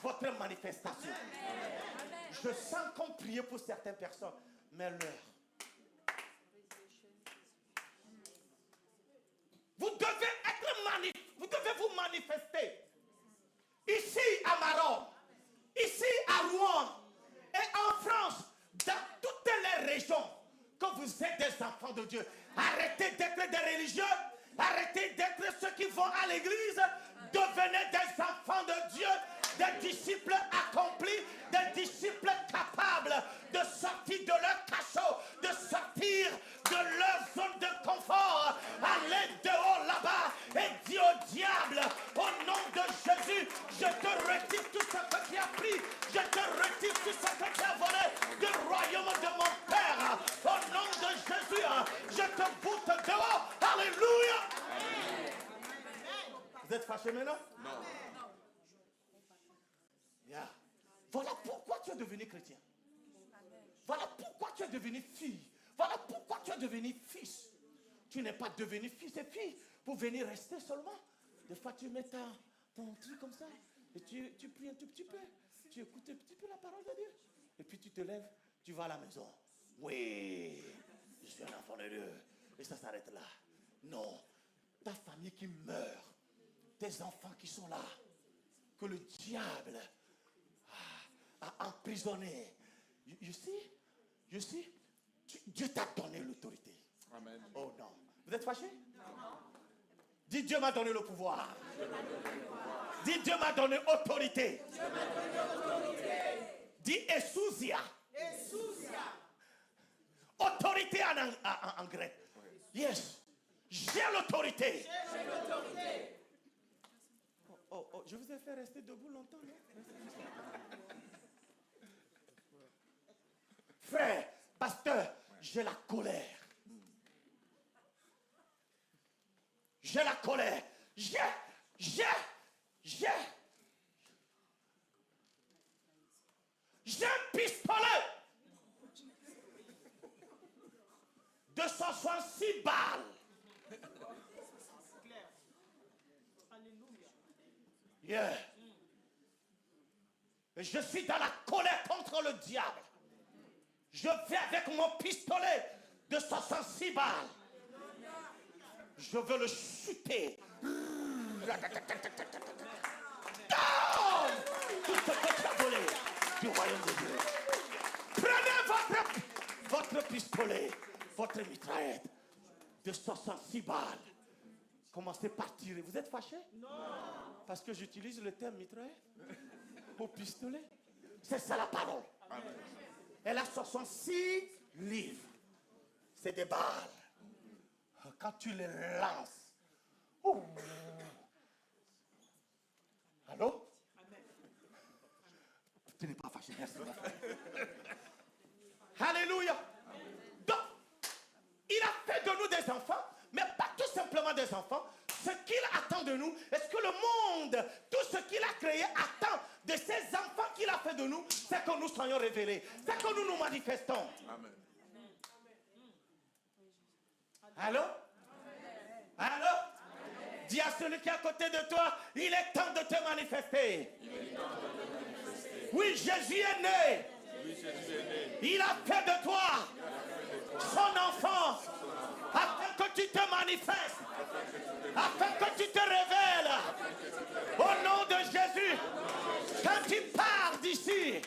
votre manifestation. Je sens qu'on prie pour certaines personnes, mais l'heure. Vous devez vous manifester. Ici à Maroc, ici à Rouen et en France, dans toutes les régions, que vous êtes des enfants de Dieu. Arrêtez d'être des religieux, vont à l'église, devenez des enfants de Dieu, des disciples accomplis, des disciples capables de sortir de leur cachot, de sortir de leur zone de confort, aller dehors là-bas et dire au diable, au nom de Jésus, je te retire tout ce que tu as pris, je te retire tout ce que tu as volé du royaume de mon Père. Au nom de Jésus, je te boute dehors. Alléluia. Vous êtes fâchés maintenant? Non. Yeah. Voilà pourquoi tu es devenu chrétien. Voilà pourquoi tu es devenu fille. Voilà pourquoi tu es devenu fils. Tu n'es pas devenu fils et fille pour venir rester seulement. Des fois, tu mets ton truc comme ça et tu pries un tout petit peu. Tu écoutes un petit peu la parole de Dieu. Et puis tu te lèves, tu vas à la maison. Oui, je suis un enfant de Dieu. Et ça s'arrête là. Non, ta famille qui meurt, tes enfants qui sont là, que le diable a emprisonné. You see? Dieu t'a donné l'autorité. Amen. Oh non. Vous êtes fâchés? Non. Dis Dieu m'a donné le pouvoir. Dis Dieu m'a donné autorité. Dis Esousia. Autorité en grec. Yes. J'ai l'autorité. Oh, je vous ai fait rester debout longtemps, non? Frère, pasteur, j'ai la colère. J'ai la colère. J'ai un pistolet. 266 balles. Yeah. Et je suis dans la colère contre le diable. Je vais avec mon pistolet de 66 balles. Je veux le chuter. Donne tout ce que tu as volé du royaume de Dieu. Prenez votre pistolet, votre mitraillette de 66 balles. Commencez par tirer. Vous êtes fâchés? Non. Parce que j'utilise le terme mitraillette au pistolet. C'est ça la parole. Amen. Elle a 66 livres. C'est des balles. Quand tu les lances. Oh. Allô? Amen. Tu n'es pas fâché. Merci. Alléluia. Donc, il a fait de nous des enfants, mais pas tout simplement des enfants. Ce qu'il attend de nous, est-ce que le monde, tout ce qu'il a créé attend de ces enfants qu'il a fait de nous, c'est que nous soyons révélés, c'est que nous nous manifestons. Amen. Allô? Allô? Dis à celui qui est à côté de toi, il est temps de te manifester. Oui, Jésus est né. Il a fait de toi son enfant afin que tu te manifestes, afin que tu te révèles. Au nom de Jésus, quand tu pars d'ici,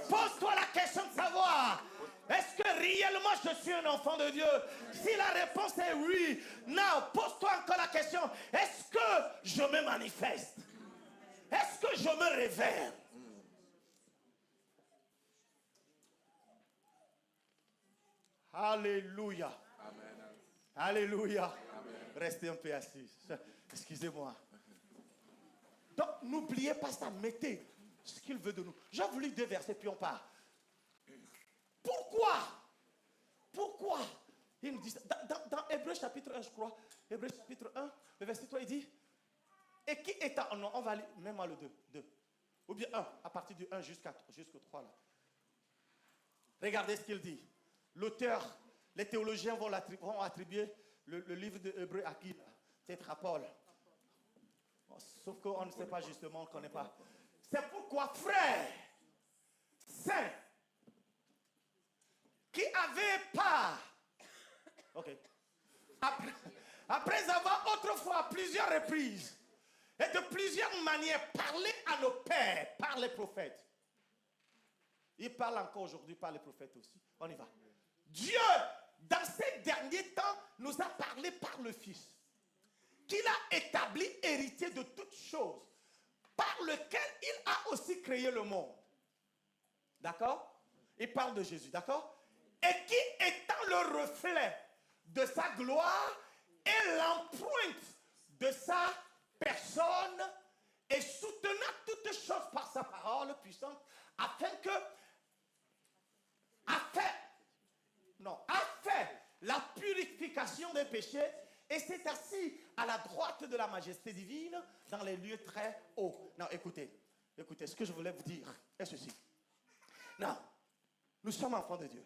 pose-toi la question de savoir, est-ce que réellement je suis un enfant de Dieu? Si la réponse est oui, now, pose-toi encore la question, est-ce que je me manifeste? Est-ce que je me révèle? Alléluia. Amen. Alléluia. Amen. Restez un peu assis. Excusez-moi. Donc, n'oubliez pas ça. Mettez ce qu'il veut de nous. J'ai voulu 2 versets, puis on part. Pourquoi il nous dit ça? Dans Hébreux chapitre 1, je crois. Hébreux chapitre 1, le verset 3, il dit, et qui est en... Non, on va aller même à le 2. Ou bien 1, à partir du 1 jusqu'au 3. Là. Regardez ce qu'il dit. L'auteur, les théologiens vont attribuer le livre de Hébreux à qui? Peut-être à Paul. Sauf qu'on ne sait pas justement, on ne connaît pas. C'est pourquoi, frères, saints, qui avaient part, après avoir autrefois à plusieurs reprises et de plusieurs manières parlé à nos pères par les prophètes. Il parle encore aujourd'hui par les prophètes aussi. On y va. Dieu, dans ces derniers temps, nous a parlé par le Fils, qu'il a établi héritier de toutes choses, par lequel il a aussi créé le monde. D'accord? Il parle de Jésus, d'accord? Et qui, étant le reflet de sa gloire et l'empreinte de sa personne, et soutenant toutes choses par sa parole puissante, afin que, a fait la purification des péchés, et s'est assis à la droite de la majesté divine dans les lieux très hauts. Non, écoutez, ce que je voulais vous dire est ceci. Non, nous sommes enfants de Dieu.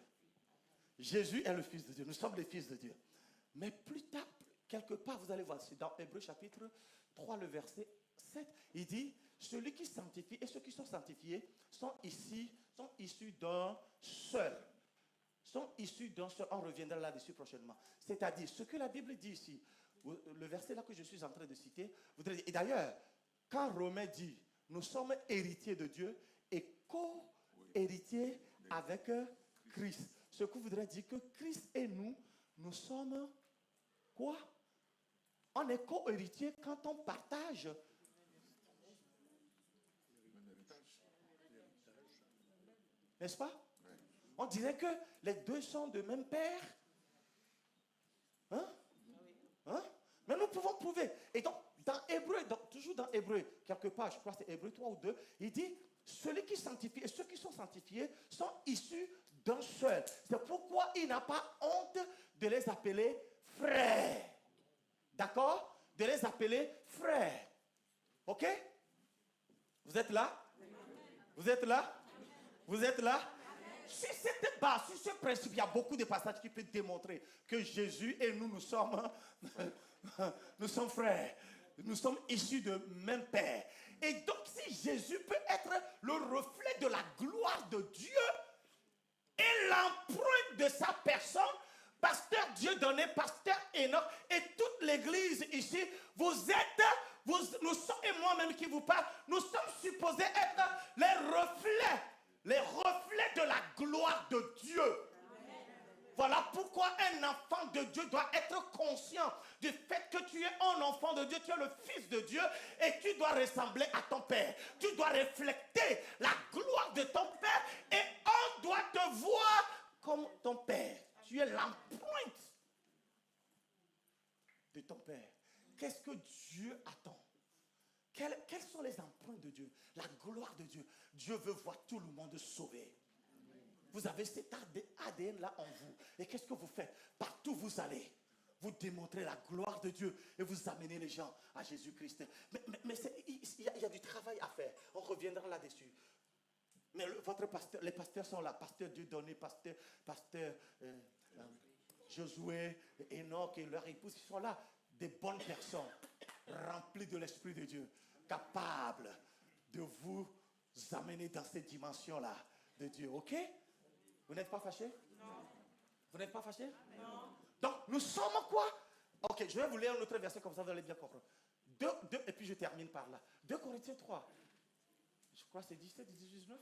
Jésus est le Fils de Dieu. Nous sommes les fils de Dieu. Mais plus tard, quelque part, vous allez voir, c'est dans Hébreux chapitre 3, le verset 7, il dit, celui qui sanctifie et ceux qui sont sanctifiés sont issus d'un seul. On reviendra là-dessus prochainement. C'est-à-dire, ce que la Bible dit ici, le verset là que je suis en train de citer, voudrait dire, et d'ailleurs, quand Romain dit, nous sommes héritiers de Dieu et co-héritiers avec Christ. Ce qui voudrait dire que Christ et nous sommes quoi? On est co-héritiers quand on partage. N'est-ce pas? On dirait que les deux sont de même père. Hein? Mais nous pouvons prouver. Et donc, dans Hébreu, toujours dans Hébreu, quelque part, je crois que c'est Hébreu 3 ou 2, il dit, celui qui sanctifie et ceux qui sont sanctifiés sont issus d'un seul. C'est pourquoi il n'a pas honte de les appeler frères. D'accord? De les appeler frères. Ok? Vous êtes là? Vous êtes là? Vous êtes là? Sur cette base, sur ce principe, il y a beaucoup de passages qui peuvent démontrer que Jésus et nous sommes frères. Nous sommes issus de même père. Et donc, si Jésus peut être le reflet de la gloire de Dieu et l'empreinte de sa personne, pasteur Dieudonné, pasteur Enoch et toute l'église ici, nous sommes, et moi-même qui vous parle, nous sommes supposés être les reflets de la gloire de Dieu. Voilà pourquoi un enfant de Dieu doit être conscient du fait que tu es un enfant de Dieu, tu es le fils de Dieu et tu dois ressembler à ton père. Tu dois refléter la gloire de ton père et on doit te voir comme ton père. Tu es l'empreinte de ton père. Qu'est-ce que Dieu attend? Quelles sont les empreintes de Dieu? La gloire de Dieu. Dieu veut voir tout le monde sauvé. Vous avez cet ADN-là en vous. Et qu'est-ce que vous faites? Partout où vous allez, vous démontrez la gloire de Dieu et vous amenez les gens à Jésus-Christ. Mais il y a du travail à faire. On reviendra là-dessus. Mais les pasteurs sont là. Pasteur Dieudonné, pasteur Josué, Enoch et leur épouse, ils sont là. Des bonnes personnes, remplies de l'Esprit de Dieu, capables de vous amener dans cette dimension-là de Dieu. Ok? Vous n'êtes pas fâchés? Non. Vous n'êtes pas fâchés? Non. Donc, nous sommes quoi? Ok, je vais vous lire un autre verset comme ça, vous allez bien comprendre. Et puis je termine par là. 2 Corinthiens 3. Je crois que c'est 17, 18, 19.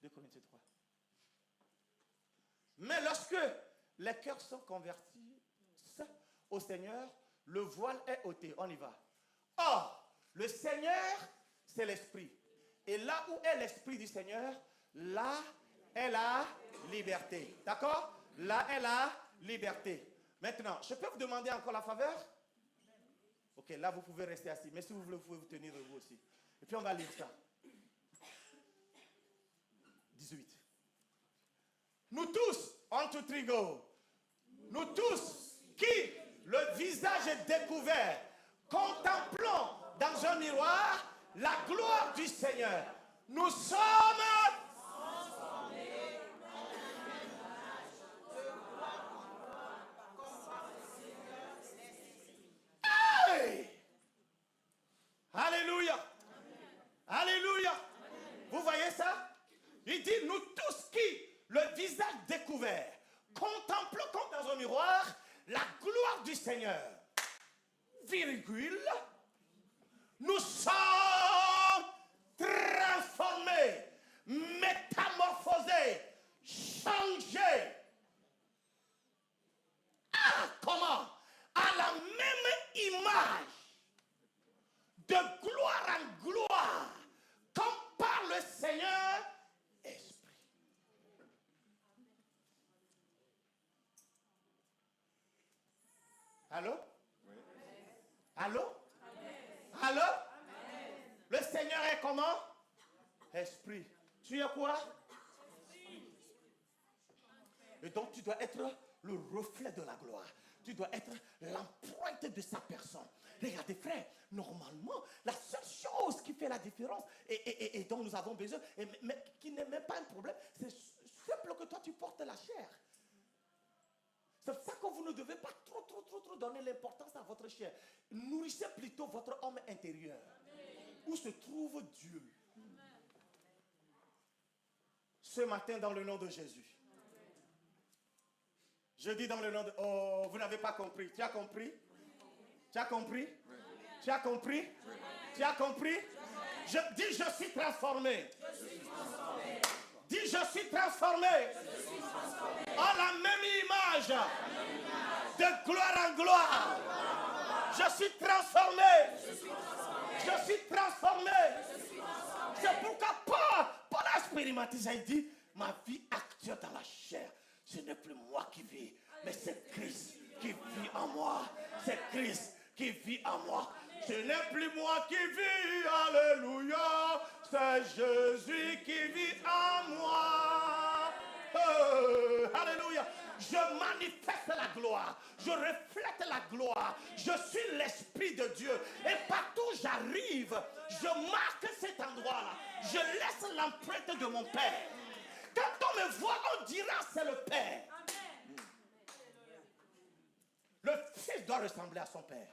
2 Corinthiens 3. Mais lorsque les cœurs sont convertis au Seigneur, le voile est ôté. On y va. Or, le Seigneur, c'est l'Esprit. Et là où est l'Esprit du Seigneur, là est la liberté. D'accord? Là est la liberté. Maintenant, je peux vous demander encore la faveur? Ok, là vous pouvez rester assis. Mais si vous voulez, vous pouvez vous tenir debout aussi. Et puis on va lire ça. 18. Nous tous, on to three go. Nous tous qui, le visage est découvert, contemplons dans un miroir la gloire du Seigneur. Nous sommes Alléluia. Alléluia. Vous voyez ça? Il dit, nous tous qui, le visage découvert, contemplons comme dans un miroir la gloire du Seigneur. Virgule. Nous sommes transformés, Allô? Oui. Allô? Allô? Le Seigneur est comment? Esprit. Tu es quoi? Et donc tu dois être le reflet de la gloire. Tu dois être l'empreinte de sa personne. Regardez frère, normalement, la seule chose qui fait la différence et dont nous avons besoin, mais qui n'est même pas un problème, c'est simple que toi tu portes la chair. C'est ça que vous ne devez pas trop donner l'importance à votre chair. Nourrissez plutôt votre homme intérieur. Où se trouve Dieu. Ce matin, dans le nom de Jésus. Je dis dans le nom de... Oh, vous n'avez pas compris. Tu as compris? Tu as compris? Tu as compris? Tu as compris? Je dis, je suis transformé. Dis, je suis transformé. En la même image. De gloire en gloire. Je suis transformé. Je suis transformé. C'est pourquoi Paul a expérimenté. Il dit, ma vie actuelle dans la chair, ce n'est plus moi qui vis, mais c'est Christ qui vit en moi. C'est Christ qui vit en moi. Ce n'est plus moi qui vis, alléluia. C'est Jésus qui vit en moi. Alléluia. Je manifeste la gloire. Je reflète la gloire. Je suis l'Esprit de Dieu. Et partout où j'arrive, je marque cet endroit-là. Je laisse l'empreinte de mon Père. Quand on me voit, on dira c'est le Père. Le Fils doit ressembler à son Père.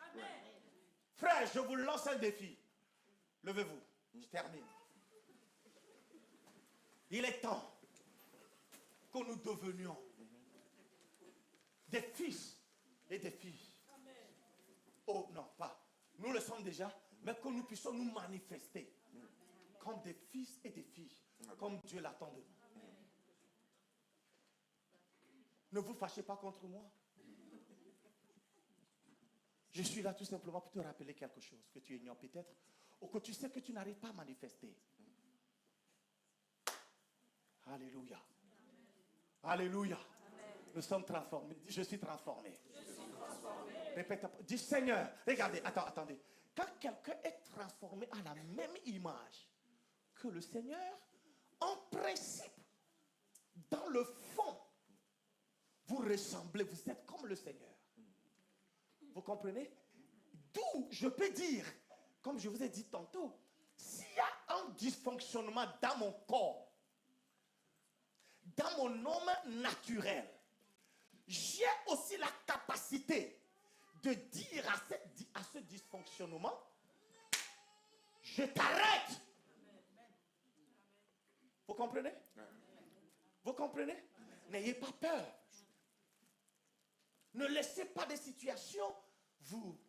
Frère, je vous lance un défi. Levez-vous. Je termine. Il est temps que nous devenions des fils et des filles. Oh non, pas. Nous le sommes déjà, mais que nous puissions nous manifester comme des fils et des filles, comme Dieu l'attend de nous. Ne vous fâchez pas contre moi. Je suis là tout simplement pour te rappeler quelque chose que tu ignores peut-être, ou que tu sais que tu n'arrives pas à manifester. Alléluia. Alléluia. Nous sommes transformés. Je suis transformé. Répète. Dis Seigneur. Regardez, attendez. Quand quelqu'un est transformé à la même image que le Seigneur, en principe, dans le fond, vous ressemblez, vous êtes comme le Seigneur. Vous comprenez? D'où je peux dire, comme je vous ai dit tantôt, s'il y a un dysfonctionnement dans mon corps, dans mon homme naturel, j'ai aussi la capacité de dire à ce dysfonctionnement, je t'arrête. Vous comprenez? Vous comprenez? N'ayez pas peur. Ne laissez pas des situations vous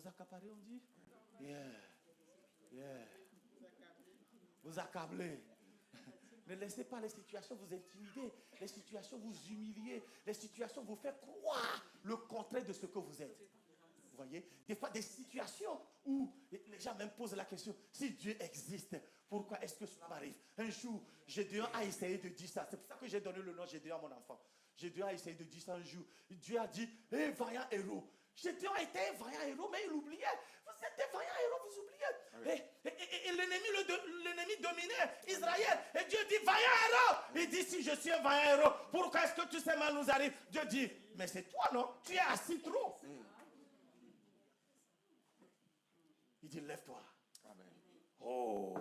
accaparer, on dit? Vous accabler. Ne laissez pas les situations vous intimider, les situations vous humilier, les situations vous faire croire le contraire de ce que vous êtes. Vous voyez? Des fois, des situations où les gens même posent la question, si Dieu existe, pourquoi est-ce que ça m'arrive? Un jour, Gédéon a essayé de dire ça. C'est pour ça que j'ai donné le nom Gédéon à mon enfant. Gédéon a essayé de dire ça un jour. Dieu a dit, hé, vaillant héros. Gédéon était un vaillant héros, mais il oubliait. Vous êtes un vaillant héros, vous oubliez. Oui. Et l'ennemi dominait Israël. Et Dieu dit, vaillant héros. Il dit, si je suis un vaillant héros, pourquoi est-ce que tous ces mal nous arrivent? Dieu dit, mais c'est toi, non? Tu es assis trop. Il dit, lève-toi. Amen. Oh.